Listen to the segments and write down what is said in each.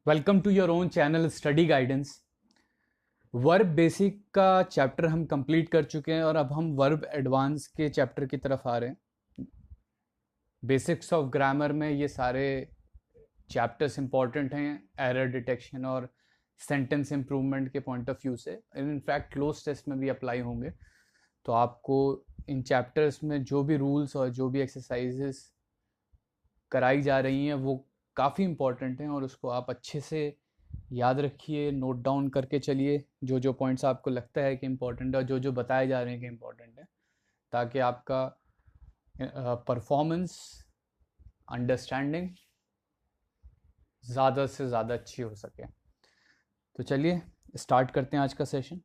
Welcome to your own channel Study Guidance. Verb basic का chapter हम complete कर चुके हैं और अब हम वर्ब एडवांस के चैप्टर की तरफ आ रहे हैं। बेसिक्स ऑफ ग्रामर में ये सारे चैप्टर्स इंपॉर्टेंट हैं एरर डिटेक्शन और सेंटेंस इम्प्रूवमेंट के पॉइंट ऑफ व्यू से। इनफैक्ट क्लोज टेस्ट में भी अप्लाई होंगे। तो आपको इन चैप्टर्स में जो भी रूल्स और जो भी एक्सरसाइजेस कराई जा रही हैं वो काफ़ी इम्पॉर्टेंट हैं और उसको आप अच्छे से याद रखिए, नोट डाउन करके चलिए जो जो पॉइंट्स आपको लगता है कि इम्पोर्टेंट है और जो जो बताए जा रहे हैं कि इम्पोर्टेंट है, ताकि आपका परफॉर्मेंस अंडरस्टैंडिंग ज़्यादा से ज़्यादा अच्छी हो सके। तो चलिए स्टार्ट करते हैं आज का सेशन।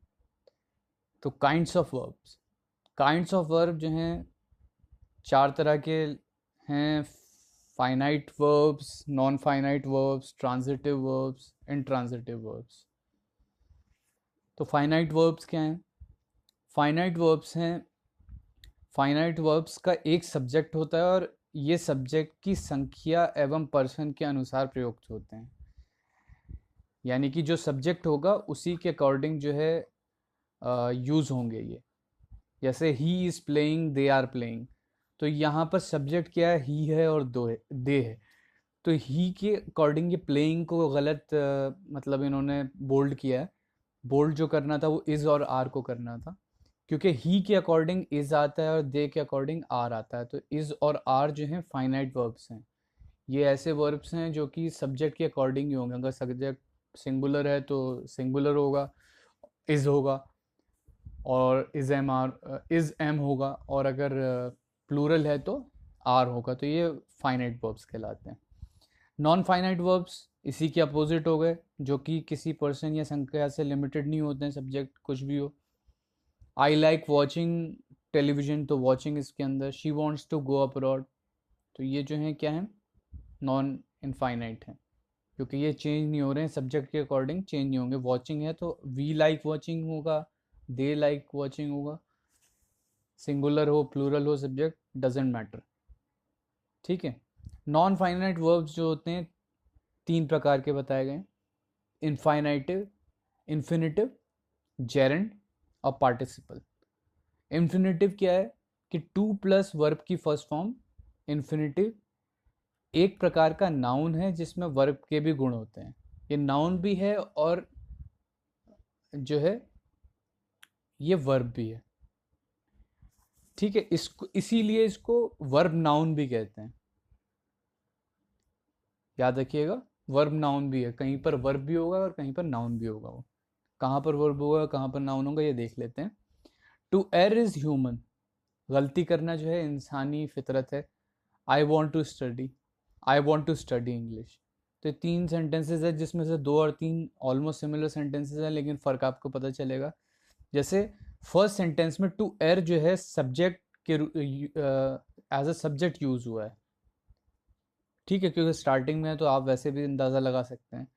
तो काइंड्स ऑफ वर्ब जो हैं चार तरह के हैं: finite verbs, non finite verbs, transitive verbs, intransitive verbs. तो फाइनाइट वर्ब्स क्या हैं? फाइनाइट वर्ब्स हैं, फाइनाइट वर्ब्स का एक सब्जेक्ट होता है और ये सब्जेक्ट की संख्या एवं पर्सन के अनुसार प्रयुक्त होते हैं। यानी कि जो सब्जेक्ट होगा उसी के अकॉर्डिंग जो है यूज़ होंगे ये। जैसे ही is playing, they are playing. तो यहाँ पर सब्जेक्ट क्या है? ही है और दो है, दे है। तो ही के अकॉर्डिंग ये प्लेइंग को गलत मतलब इन्होंने बोल्ड किया है। बोल्ड जो करना था वो इज़ और आर को करना था, क्योंकि ही के अकॉर्डिंग इज़ आता है और दे के अकॉर्डिंग आर आता है। तो इज़ और आर जो हैं फाइनाइट वर्ब्स हैं। ये ऐसे वर्ब्स हैं जो कि सब्जेक्ट के अकॉर्डिंग ही होंगे। अगर सब्जेक्ट सिंगुलर है तो सिंगुलर होगा, इज़ होगा, और इज़ एम होगा, और अगर प्लूरल है तो आर होगा। तो ये फाइनाइट वर्ब्स कहलाते हैं। नॉन फाइनाइट वर्ब्स इसी के अपोजिट हो गए, जो कि किसी पर्सन या संख्या से लिमिटेड नहीं होते हैं, सब्जेक्ट कुछ भी हो। आई लाइक वॉचिंग टेलीविजन, तो वॉचिंग इसके अंदर। She wants to go abroad, तो ये जो है क्या है? नॉन इनफाइनाइट है, क्योंकि ये चेंज नहीं हो रहे हैं, सब्जेक्ट के अकॉर्डिंग चेंज नहीं होंगे। वॉचिंग है तो वी लाइक वॉचिंग होगा, दे लाइक वॉचिंग होगा, सिंगुलर हो प्लूरल हो सब्जेक्ट डजेंट मैटर। ठीक है। नॉन फाइनाइट वर्ब्स जो होते हैं तीन प्रकार के बताए गए: इनफाइनाइटिव, इन्फिनिटिव, जेरेंड और पार्टिसिपल। इन्फिनिटिव क्या है? कि टू प्लस वर्ब की फर्स्ट फॉर्म। इन्फिनिटिव एक प्रकार का नाउन है जिसमें वर्ब के भी गुण होते हैं। ये नाउन भी है और जो है ये वर्ब भी है। ठीक है, इसको इसीलिए इसको वर्ब नाउन भी कहते हैं। याद रखिएगा, वर्ब नाउन भी है। कहीं पर वर्ब भी होगा और कहीं पर नाउन भी होगा। वो कहाँ पर वर्ब होगा, कहाँ पर नाउन होगा, ये देख लेते हैं। टू एयर इज ह्यूमन, गलती करना जो है इंसानी फितरत है। I want to study, I want to study English. तो तीन सेंटेंसेस है जिसमें से दो और तीन ऑलमोस्ट सिमिलर सेंटेंसेस हैं, लेकिन फ़र्क आपको पता चलेगा। जैसे फर्स्ट सेंटेंस में टू एयर जो है सब्जेक्ट के एज अ सब्जेक्ट यूज़ हुआ है। ठीक है, क्योंकि स्टार्टिंग में है तो आप वैसे भी अंदाज़ा लगा सकते हैं।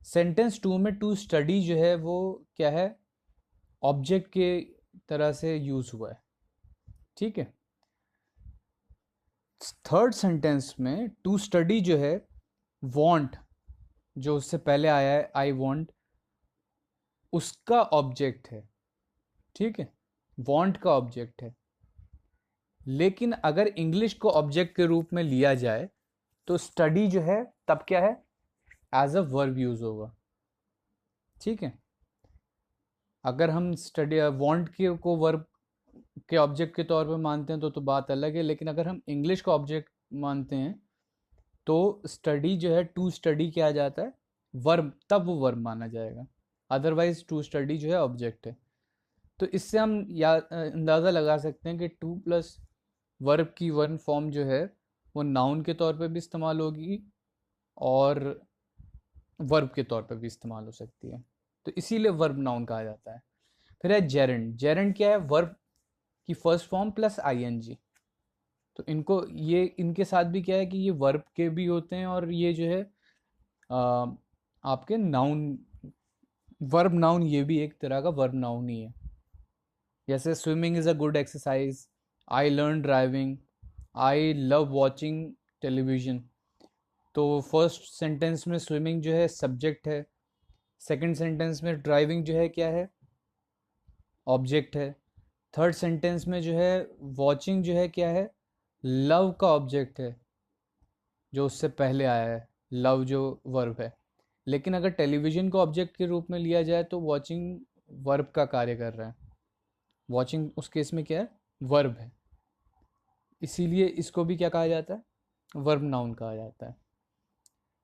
सेंटेंस टू में टू स्टडी जो है वो क्या है? ऑब्जेक्ट के तरह से यूज़ हुआ है। ठीक है। थर्ड सेंटेंस में टू स्टडी जो है वांट, जो उससे पहले आया है आई वांट, उसका ऑब्जेक्ट है। ठीक है, वांट का ऑब्जेक्ट है। लेकिन अगर इंग्लिश को ऑब्जेक्ट के रूप में लिया जाए तो स्टडी जो है तब क्या है? एज अ वर्ब यूज होगा। ठीक है, अगर हम स्टडी वांट के को वर्ब के ऑब्जेक्ट के तौर पर मानते हैं तो बात अलग है। लेकिन अगर हम इंग्लिश का ऑब्जेक्ट मानते हैं तो स्टडी जो है टू स्टडी क्या आ जाता है? वर्ब, तब वो वर्ब माना जाएगा। अदरवाइज टू स्टडी जो है ऑब्जेक्ट है। तो इससे हम अंदाज़ा लगा सकते हैं कि टू प्लस वर्ब की वन फॉर्म जो है वो नाउन के तौर पे भी इस्तेमाल होगी और वर्ब के तौर पे भी इस्तेमाल हो सकती है। तो इसीलिए वर्ब नाउन कहा जाता है। फिर है जेरेंड। जेरेंड क्या है? वर्ब की फर्स्ट फॉर्म प्लस आईएनजी। तो इनको ये इनके साथ भी क्या है कि ये वर्ब के भी होते हैं और ये जो है आ, आपके नाउन, वर्ब नाउन, ये भी एक तरह का वर्ब नाउन ही है। जैसे swimming is a good exercise, I learn driving, I love watching television. तो फर्स्ट सेंटेंस में स्विमिंग जो है सब्जेक्ट है, सेकंड सेंटेंस में ड्राइविंग जो है क्या है, ऑब्जेक्ट है, थर्ड सेंटेंस में जो है वॉचिंग जो है क्या है, लव का ऑब्जेक्ट है जो उससे पहले आया है, लव जो वर्ब है। लेकिन अगर टेलीविज़न को ऑब्जेक्ट के रूप में लिया जाए तो वॉचिंग वर्ब का कार्य कर रहा है, वॉचिंग उस केस में क्या है, वर्ब है, इसीलिए इसको भी क्या कहा जाता है, वर्ब नाउन कहा जाता है।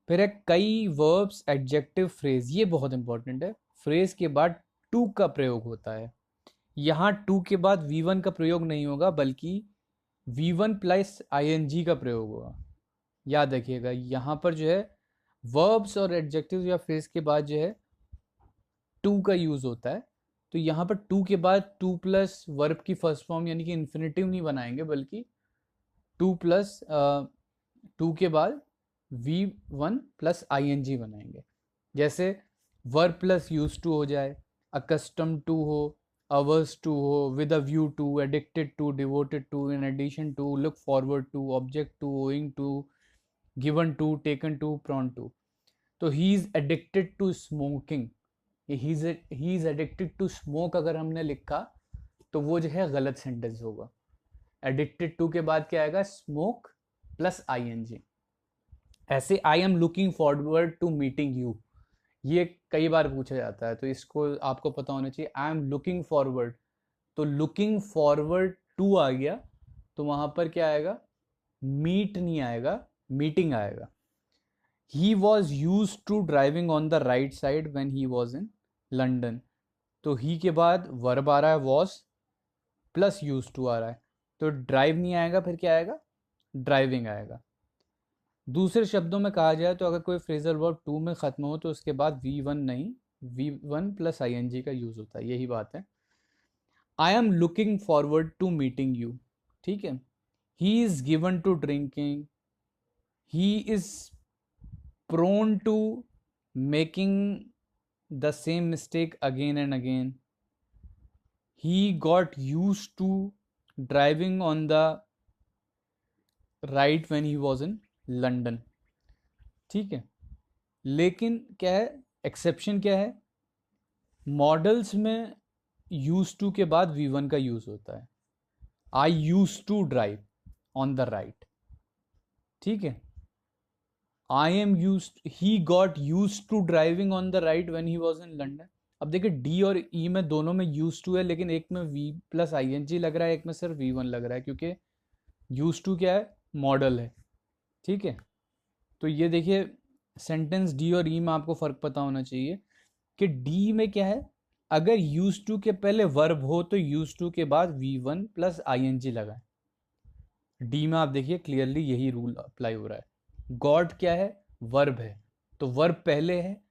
फिर है कई वर्ब्स एडजेक्टिव फ्रेज, ये बहुत इंपॉर्टेंट है, फ्रेज के बाद टू का प्रयोग होता है। यहाँ टू के बाद वी वन का प्रयोग नहीं होगा बल्कि V one plus I N G का प्रयोग होगा। याद रखिएगा यहाँ पर जो है वर्ब्स और एडजेक्टिव या फ्रेज के बाद जो है टू का यूज होता है। तो यहाँ पर टू के बाद टू प्लस वर्ब की फर्स्ट फॉर्म यानी कि इन्फिनेटिव नहीं बनाएंगे बल्कि टू प्लस टू के बाद V one plus I N G बनाएंगे। जैसे वर्ब प्लस यूज टू हो जाए, अकस्टम टू हो, अवर्स टू हो, with a view to, addicted to, devoted to, in addition to, look forward to, object to, owing to, given to, taken to, prone to. तो he is addicted to smoking, he is addicted to smoke अगर हमने लिखा तो वो जो है गलत sentence होगा। एडिक्टेड टू के बाद क्या आएगा, smoke plus I N G. ऐसे I am looking forward to meeting you, ये कई बार पूछा जाता है तो इसको आपको पता होना चाहिए। आई एम लुकिंग फॉरवर्ड, तो लुकिंग फॉरवर्ड टू आ गया तो वहां पर क्या आएगा, मीट नहीं आएगा, मीटिंग आएगा। He was use to driving on the right side when he was in London, तो ही के बाद वर्ब आ रहा है वॉज प्लस यूज टू आ रहा है, तो ड्राइव नहीं आएगा, फिर क्या आएगा, ड्राइविंग आएगा। दूसरे शब्दों में कहा जाए तो अगर कोई फ्रेजल वर्ब टू में ख़त्म हो तो उसके बाद वी वन नहीं, V one plus I N G का यूज़ होता है, यही बात है। I am looking forward to meeting you, ठीक है। He is given to drinking, he is prone to making the same mistake again and again, he got use to driving on the right when he was in London, ठीक है। लेकिन क्या है, exception क्या है, models में use to के बाद वी वन का यूज होता है। I use to drive on the right, ठीक है। I am use, he got use to driving on the right when he was in London. अब देखिए डी और ई में दोनों में यूज टू है, लेकिन एक में V plus I N G लग रहा है, एक में सिर्फ वी वन लग रहा है, क्योंकि यूज टू क्या है, मॉडल है, ठीक है। तो ये देखिए सेंटेंस डी और ई में आपको फ़र्क पता होना चाहिए कि डी में क्या है, अगर यूज टू के पहले वर्ब हो तो यूज टू के बाद V one plus I N G लगाए। डी में आप देखिए क्लियरली यही रूल अप्लाई हो रहा है। गॉड क्या है, वर्ब है, तो वर्ब पहले है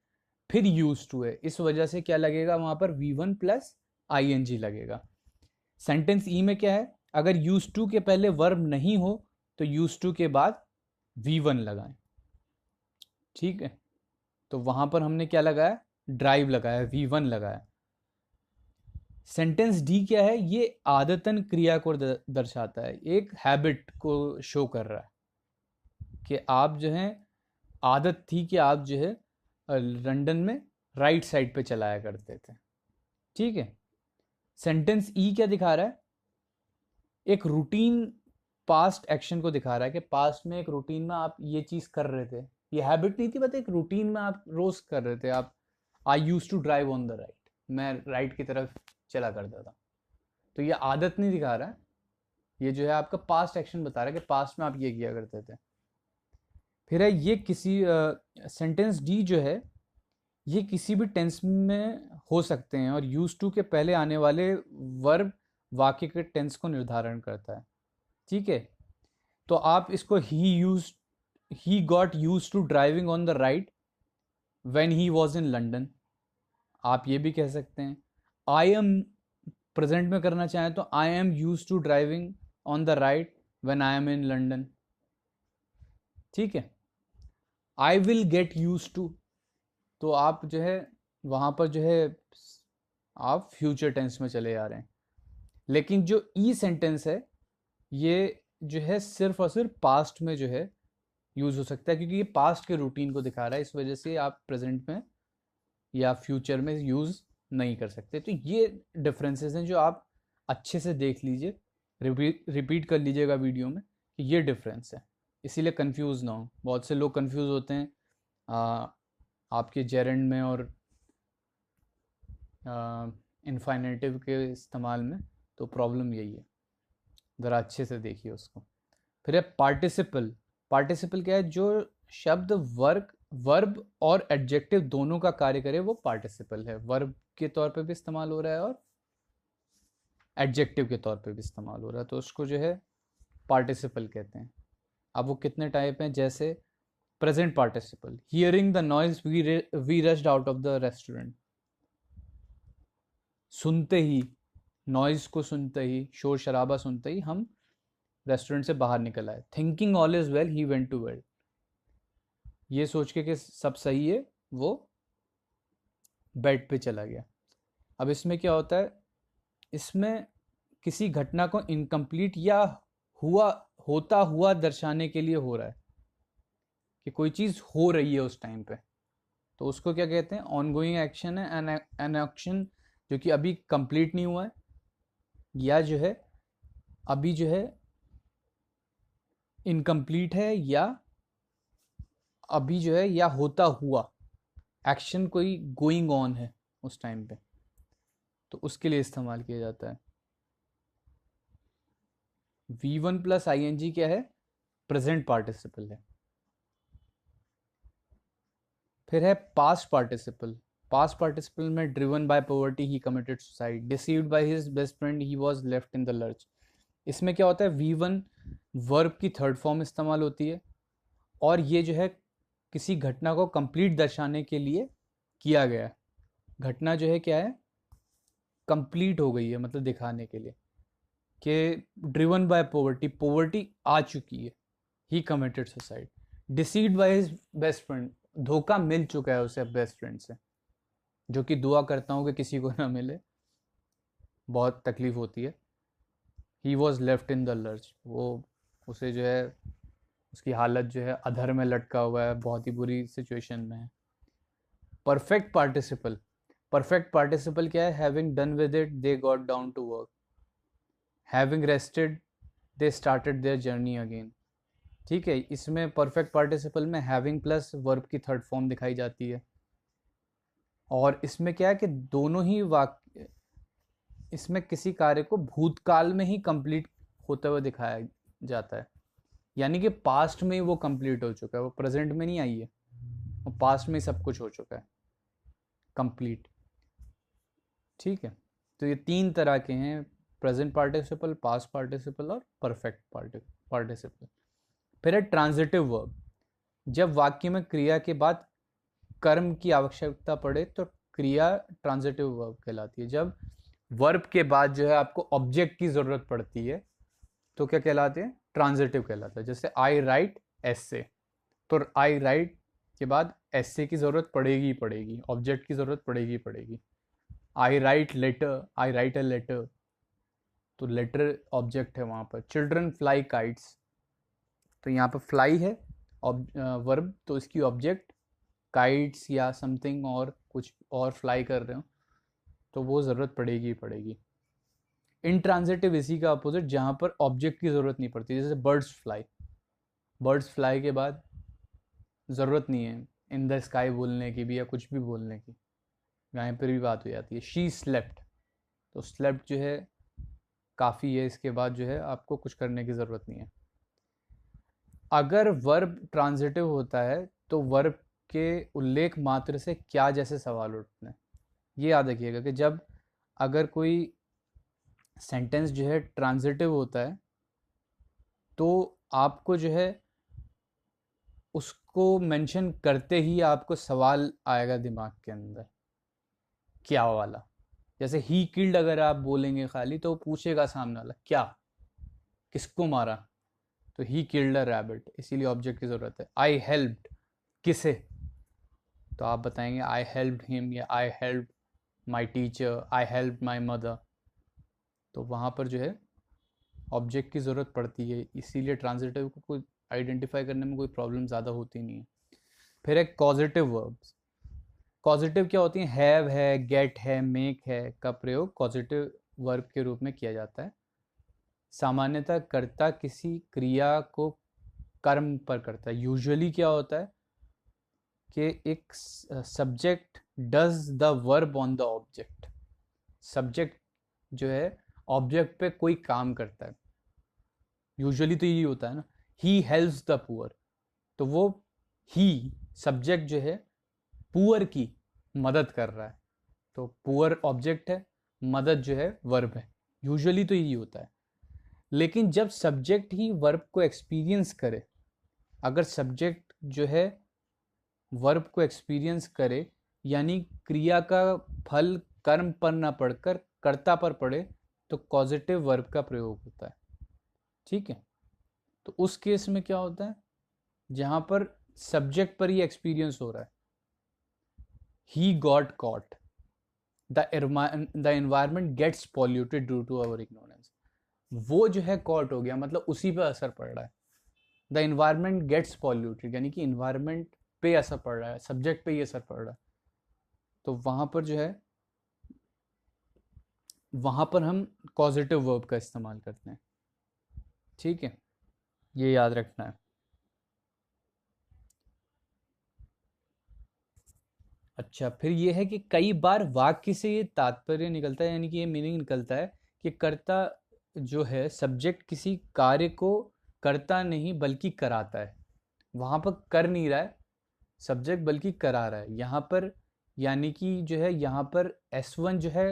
फिर यूज टू है, इस वजह से क्या लगेगा वहां पर, V one plus I N G लगेगा। सेंटेंस ई में क्या है, अगर यूज टू के पहले वर्ब नहीं हो तो यूज टू के बाद वी वन लगाएं, ठीक है। तो वहां पर हमने क्या लगाया, ड्राइव लगाया, वी वन लगाया। सेंटेंस डी क्या है, ये आदतन क्रिया को दर्शाता है, एक हैबिट को शो कर रहा है कि आप जो है, आदत थी कि आप जो है लंदन में राइट साइड पे चलाया करते थे, ठीक है। सेंटेंस ई क्या दिखा रहा है, एक रूटीन पास्ट एक्शन को दिखा रहा है कि पास्ट में एक रूटीन में आप ये चीज़ कर रहे थे, ये हैबिट नहीं थी बट एक रूटीन में आप रोज कर रहे थे। आप I use to drive on the right, मैं राइट की तरफ चला करता था, तो ये आदत नहीं दिखा रहा है, ये जो है आपका पास्ट एक्शन बता रहा है कि पास्ट में आप ये किया करते थे। फिर है ये किसी सेंटेंस डी जो है ये किसी भी टेंस में हो सकते हैं और यूज टू के पहले आने वाले वर्ब वाक्य के टेंस को निर्धारण करता है, ठीक है। तो आप इसको he got use to driving on the right when he was in London, आप ये भी कह सकते हैं। आई एम प्रेजेंट में करना चाहें तो I am use to driving on the right when I am in London, ठीक है। I will get use to, तो आप जो है वहाँ पर जो है आप फ्यूचर टेंस में चले जा रहे हैं। लेकिन जो ई सेंटेंस है ये जो है सिर्फ और सिर्फ पास्ट में जो है यूज़ हो सकता है, क्योंकि ये पास्ट के रूटीन को दिखा रहा है, इस वजह से आप प्रेजेंट में या फ्यूचर में यूज़ नहीं कर सकते। तो ये डिफरेंसेस हैं जो आप अच्छे से देख लीजिए, रिपीट कर लीजिएगा वीडियो में कि ये डिफरेंस है, इसीलिए कंफ्यूज ना हो। बहुत से लोग कंफ्यूज होते हैं आपके जेरेंड में और इन्फाइनेटिव के इस्तेमाल में, तो प्रॉब्लम यही है। ज़रा अच्छे से देखिए उसको। फिर है पार्टिसिपल। पार्टिसिपल क्या है? जो शब्द वर्ब और एडजेक्टिव दोनों का कार्य करे वो पार्टिसिपल है। वर्ब के तौर पे भी इस्तेमाल हो रहा है और एडजेक्टिव के तौर पे भी इस्तेमाल हो रहा है, तो उसको जो है पार्टिसिपल कहते हैं। अब वो कितने टाइप हैं? जैसे present participle, hearing the noise we rushed out of the restaurant. सुनते ही, नॉइज को सुनते ही, शोर शराबा सुनते ही हम रेस्टोरेंट से बाहर निकल आए। Thinking all is well he went to bed. ये सोच के कि सब सही है, वो बेड पे चला गया। अब इसमें क्या होता है? इसमें किसी घटना को इनकम्प्लीट या हुआ होता हुआ दर्शाने के लिए हो रहा है कि कोई चीज़ हो रही है उस टाइम पे, तो उसको क्या कहते हैं? ऑनगोइंग एक्शन है। एन एक्शन जो कि अभी कंप्लीट नहीं हुआ है, या जो है अभी जो है इनकम्प्लीट है, या अभी जो है या होता हुआ एक्शन कोई गोइंग ऑन है उस टाइम पे, तो उसके लिए इस्तेमाल किया जाता है। V1 प्लस ING क्या है? प्रेजेंट पार्टिसिपल है। फिर है पास्ट पार्टिसिपल। पास्ट पार्टिसिपल में driven by poverty he committed suicide, deceived by his best friend he was left in the lurch. इसमें क्या होता है? V1 वर्ब की थर्ड फॉर्म इस्तेमाल होती है, और ये जो है किसी घटना को कंप्लीट दर्शाने के लिए किया गया। घटना जो है क्या है? कंप्लीट हो गई है, मतलब दिखाने के लिए कि ड्रिवन बाय पॉवर्टी, पॉवर्टी आ चुकी है। He committed suicide, deceived by his best friend, धोखा मिल चुका है उसे बेस्ट फ्रेंड से, जो कि दुआ करता हूँ कि किसी को ना मिले, बहुत तकलीफ होती है। He was left in the lurch, वो उसे जो है उसकी हालत जो है अधर में लटका हुआ है, बहुत ही बुरी सिचुएशन में है। Perfect participle. परफेक्ट पार्टिसिपल क्या है? Having done with it they got down to work, having rested they started their journey again. ठीक है, इसमें परफेक्ट पार्टिसिपल में हैविंग प्लस वर्ब की थर्ड फॉर्म दिखाई जाती है, और इसमें क्या है कि दोनों ही वाक्य, इसमें किसी कार्य को भूतकाल में ही कंप्लीट होते हुए दिखाया जाता है, यानी कि पास्ट में ही वो कंप्लीट हो चुका है, वो प्रेजेंट में नहीं आई है, वो पास्ट में ही सब कुछ हो चुका है कंप्लीट। ठीक है, तो ये तीन तरह के हैं, प्रेजेंट पार्टिसिपल, पास्ट पार्टिसिपल और परफेक्ट पार्टिसिपल। फिर है ट्रांजिटिव वर्ब। जब वाक्य में क्रिया के बाद कर्म की आवश्यकता पड़े तो क्रिया ट्रांजिटिव वर्ब कहलाती है। जब वर्ब के बाद जो है आपको ऑब्जेक्ट की जरूरत पड़ती है तो क्या कहलाते हैं? ट्रांजिटिव कहलाता है। जैसे आई राइट एसे, तो आई राइट के बाद एसे की जरूरत पड़ेगी ही पड़ेगी, ऑब्जेक्ट की जरूरत पड़ेगी ही पड़ेगी। I write letter, I write a letter, तो लेटर ऑब्जेक्ट है वहां पर। चिल्ड्रन फ्लाई काइट्स, तो यहाँ पर फ्लाई है वर्ब, तो इसकी ऑब्जेक्ट काइट्स या समथिंग और कुछ और फ्लाई कर रहे हो, तो वो ज़रूरत पड़ेगी ही पड़ेगी। इनट्रांजिटिव इसी का अपोजिट, जहाँ पर ऑब्जेक्ट की ज़रूरत नहीं पड़ती, जैसे बर्ड्स फ्लाई। बर्ड्स फ्लाई के बाद ज़रूरत नहीं है इन द स्काई बोलने की भी या कुछ भी बोलने की, यहाँ पर भी बात हो जाती है। शी स्लेप्ट, तो स्लेप्ट जो है काफ़ी है, इसके बाद जो है आपको कुछ करने की ज़रूरत नहीं है। अगर वर्ब ट्रांजिटिव होता है तो वर्ब के उल्लेख मात्र से क्या जैसे सवाल उठते हैं। ये याद रखिएगा कि जब अगर कोई सेंटेंस जो है ट्रांजिटिव होता है तो आपको जो है उसको मेंशन करते ही आपको सवाल आएगा दिमाग के अंदर, क्या वाला। जैसे ही किल्ड अगर आप बोलेंगे खाली तो पूछेगा सामने वाला क्या, किसको मारा, तो ही किल्ड अ रैबिट, इसीलिए ऑब्जेक्ट की जरूरत है। आई हेल्प्ड, किसे, तो आप बताएंगे आई हेल्प्ड हिम या आई helped my teacher, I helped my mother, तो वहाँ पर जो है ऑब्जेक्ट की ज़रूरत पड़ती है, इसीलिए ट्रांजिटिव को कोई आइडेंटिफाई करने में कोई प्रॉब्लम ज़्यादा होती नहीं है। फिर है कॉजेटिव वर्ब्स। कॉजेटिव क्या होती हैं? हैव है, गेट है, मेक है का प्रयोग कॉजेटिव वर्ब के रूप में किया जाता है। सामान्यतः कर्ता किसी क्रिया को कर्म पर करता है। यूजुअली क्या होता है कि एक subject does the verb on the object. Subject जो है ऑब्जेक्ट पे कोई काम करता है। यूजुअली तो यही होता है ना, ही हेल्प्स द पुअर, तो वो ही सब्जेक्ट जो है पुअर की मदद कर रहा है, तो पुअर ऑब्जेक्ट है, मदद जो है वर्ब है। यूजुअली तो यही होता है। लेकिन जब सब्जेक्ट ही वर्ब को एक्सपीरियंस करे, अगर सब्जेक्ट जो है वर्ब को एक्सपीरियंस करे, यानी क्रिया का फल कर्म पर ना पड़कर कर्ता पर पड़े, तो कॉजेटिव वर्ब का प्रयोग होता है। ठीक है, तो उस केस में क्या होता है, जहां पर सब्जेक्ट पर ही एक्सपीरियंस हो रहा है, he got caught, the environment gets polluted due to our ignorance, वो जो है कॉट हो गया, मतलब उसी पे असर पड़ रहा है। द इन्वायरमेंट गेट्स पॉल्यूटेड यानी कि इन्वायरमेंट पे असर पड़ रहा है, सब्जेक्ट पे ही असर पड़ रहा है, तो वहां पर जो है, वहां पर हम कॉजेटिव वर्ब का इस्तेमाल करते हैं। ठीक है, ये याद रखना है। अच्छा, फिर ये है कि कई बार वाक्य से ये तात्पर्य निकलता है, यानी कि ये मीनिंग निकलता है कि कर्ता जो है सब्जेक्ट किसी कार्य को करता नहीं बल्कि कराता है। वहां पर कर नहीं रहा है सब्जेक्ट, बल्कि करा रहा है यहाँ पर। यानी कि जो है यहाँ पर S1 जो है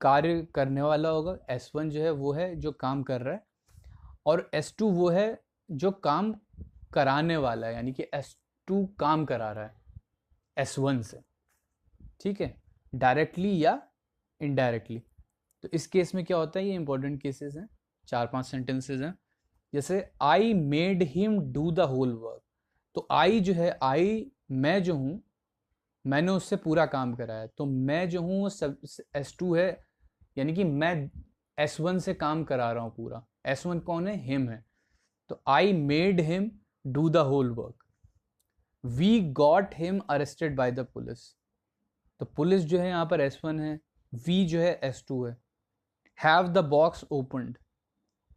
कार्य करने वाला होगा, S1 जो है वो है जो काम कर रहा है, और S2 वो है जो काम कराने वाला है, यानी कि S2 काम करा रहा है S1 से। ठीक है, डायरेक्टली या इनडायरेक्टली। तो इस केस में क्या होता है, ये इंपॉर्टेंट केसेस हैं, 4-5 सेंटेंसेस हैं। जैसे I made him do the whole work, तो आई जो है, आई मैं जो हूँ, मैंने उससे पूरा काम कराया, तो मैं जो हूँ सब S2 है, यानी कि मैं S1 से काम करा रहा हूँ पूरा। S1 कौन है? हिम है। तो I made him do the whole work. We got him arrested by the police, तो पुलिस जो है यहाँ पर S1 है, वी जो है S2 है। हैव द बॉक्स ओपनड,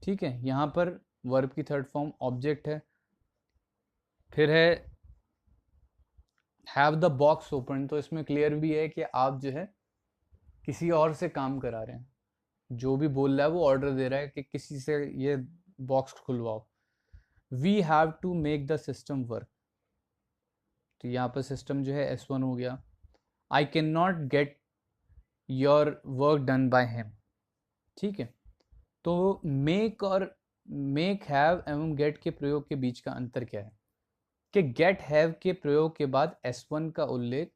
ठीक है, यहाँ पर वर्ब की थर्ड फॉर्म ऑब्जेक्ट है। फिर है हैव द बॉक्स ओपन, तो इसमें क्लियर भी है कि आप जो है किसी और से काम करा रहे हैं, जो भी बोल रहा है वो ऑर्डर दे रहा है कि किसी से ये बॉक्स खुलवाओ। We have to make the system work, तो यहाँ पर सिस्टम जो है S1 हो गया। I can not get your work done by him, ठीक है। तो मेक और मेक, हैव एवं गेट के प्रयोग के बीच का अंतर क्या है कि गेट हैव के प्रयोग के बाद S1 का उल्लेख,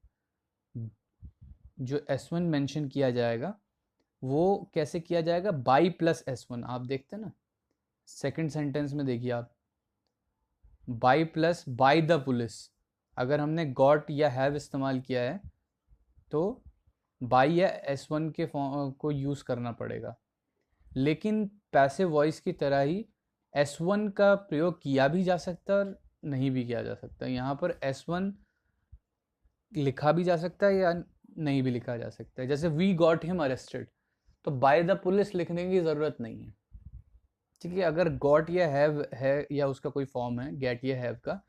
जो S1 मेंशन किया जाएगा वो कैसे किया जाएगा, बाई प्लस S1। आप देखते हैं ना सेकंड सेंटेंस में, देखिए आप, by plus by the police. अगर हमने गॉट या हैव इस्तेमाल किया है तो बाई या S1 के को यूज़ करना पड़ेगा। लेकिन पैसिव वॉइस की तरह ही S1 का प्रयोग किया भी जा सकता है और नहीं भी किया जा सकता। यहाँ पर S1 लिखा भी जा सकता है या नहीं भी लिखा जा सकता है। जैसे वी गॉट हिम अरेस्टेड, तो बाय द पुलिस लिखने की ज़रूरत नहीं है, ठीक है। अगर गॉट या हैव है या उसका कोई फॉर्म है गेट या हैव का,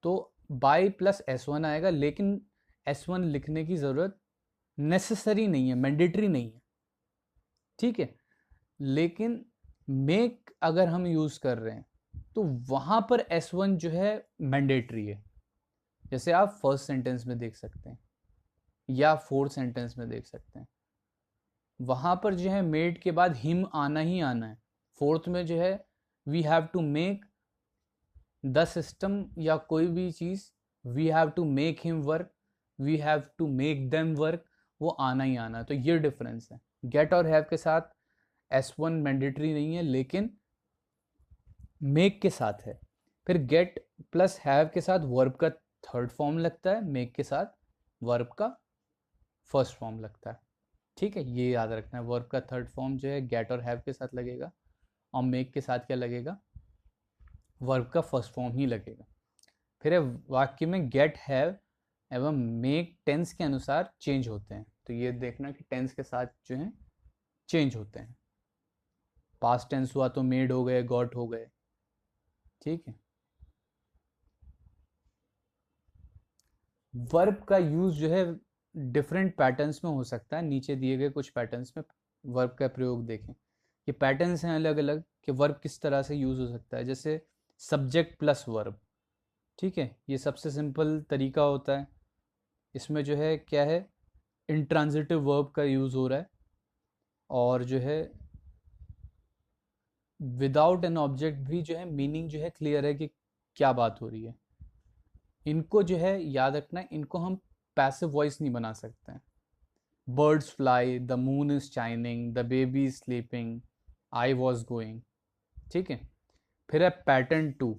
तो बाय प्लस S1 आएगा, लेकिन S1 लिखने की ज़रूरत नेसेसरी नहीं है, मैंडेटरी नहीं है, ठीक है। लेकिन मेक अगर हम यूज़ कर रहे हैं तो वहाँ पर S1 जो है मैंडेटरी है। जैसे आप फर्स्ट सेंटेंस में देख सकते हैं या फोर्थ सेंटेंस में देख सकते हैं, वहाँ पर जो है मेड के बाद हिम आना ही आना है। फोर्थ में जो है we have to make the system या कोई भी चीज़, we have to make him work, we have to make them work, वो आना ही आना है। तो ये डिफरेंस है। गेट और हैव के साथ S1 मैंडेटरी नहीं है, लेकिन मेक के साथ है। फिर गेट प्लस हैव के साथ वर्ब का थर्ड फॉर्म लगता है, मेक के साथ वर्ब का फर्स्ट फॉर्म लगता है, ठीक है। ये याद रखना है, वर्ब का थर्ड फॉर्म जो है गेट और हैव के साथ लगेगा, और मेक के साथ क्या लगेगा, वर्ब का फर्स्ट फॉर्म ही लगेगा। फिर है वाक्य में गेट, हैव एवं मेक टेंस के अनुसार चेंज होते हैं। तो ये देखना कि टेंस के साथ जो है चेंज होते हैं। पास्ट टेंस हुआ तो मेड हो गए, गॉट हो गए। ठीक है। वर्ब का यूज जो है डिफरेंट पैटर्न्स में हो सकता है। नीचे दिए गए कुछ पैटर्न्स में वर्ब का प्रयोग देखें। ये पैटर्न्स हैं अलग अलग कि वर्ब किस तरह से यूज हो सकता है। जैसे सब्जेक्ट प्लस वर्ब, ठीक है, ये सबसे सिंपल तरीका होता है। इसमें जो है क्या है, इंट्रांजिटिव वर्ब का यूज हो रहा है और जो है विदाउट एन ऑब्जेक्ट भी जो है मीनिंग जो है क्लियर है कि क्या बात हो रही है। इनको जो है याद रखना है, इनको हम पैसिव वॉइस नहीं बना सकते हैं। Birds fly, the moon is shining, the baby is sleeping, I was going. ठीक है। फिर है पैटर्न टू।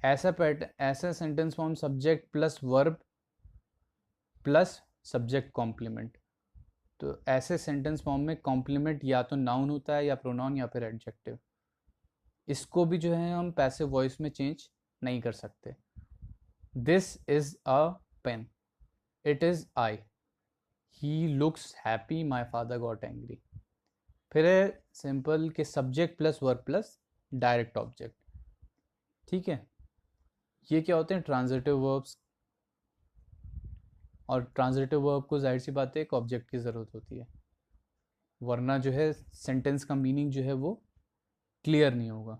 ऐसा sentence form subject plus verb plus subject complement. तो ऐसे सेंटेंस फॉर्म में कॉम्प्लीमेंट या तो नाउन होता है या प्रोनाउन या फिर एडजेक्टिव। इसको भी जो है हम पैसिव वॉइस में चेंज नहीं कर सकते। This is a pen, it is I, he looks happy, my father got angry. फिर है सिंपल के subject plus verb plus direct object. ठीक है। ये क्या होते हैं, ट्रांजिटिव वर्ब्स। और ट्रांजिटिव वर्ब को जाहिर सी बात है एक ऑब्जेक्ट की ज़रूरत होती है, वरना जो है सेंटेंस का मीनिंग जो है वो क्लियर नहीं होगा।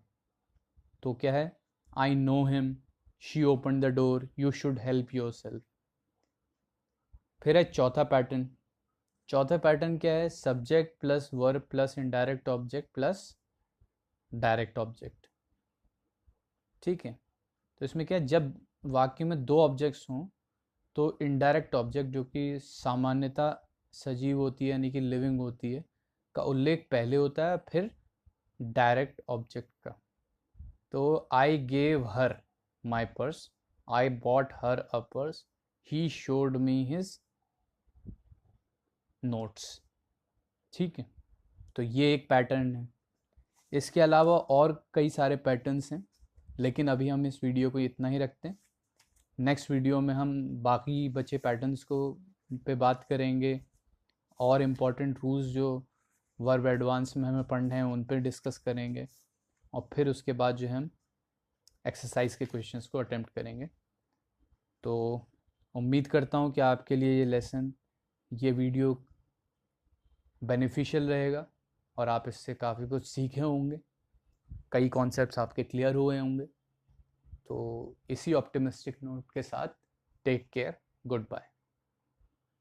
तो क्या है, I know him, she open the door, you should help your self. फिर है चौथा पैटर्न। चौथा पैटर्न क्या है, subject plus verb plus indirect object plus direct object. ठीक है। तो इसमें क्या है, जब वाक्य में दो ऑब्जेक्ट्स हों तो इनडायरेक्ट ऑब्जेक्ट जो कि सामान्यतः सजीव होती है यानी कि लिविंग होती है का उल्लेख पहले होता है, फिर डायरेक्ट ऑब्जेक्ट का। तो I gave her my purse, I bought her a purse, he showed me his notes. ठीक है। तो ये एक पैटर्न है। इसके अलावा और कई सारे पैटर्न्स हैं, लेकिन अभी हम इस वीडियो को इतना ही रखते हैं। नेक्स्ट वीडियो में हम बाकी बचे पैटर्न्स को पे बात करेंगे और इम्पॉर्टेंट रूल्स जो वर्ब एडवांस में हमें पढ़ने हैं उन पर डिस्कस करेंगे और फिर उसके बाद जो है हम एक्सरसाइज के क्वेश्चंस को अटेम्प्ट करेंगे। तो उम्मीद करता हूँ कि आपके लिए ये लेसन, ये वीडियो बेनिफिशियल रहेगा और आप इससे काफ़ी कुछ सीखे होंगे, कई कॉन्सेप्ट्स आपके क्लियर हुए होंगे। तो इसी ऑप्टिमिस्टिक नोट के साथ टेक केयर, गुड बाय।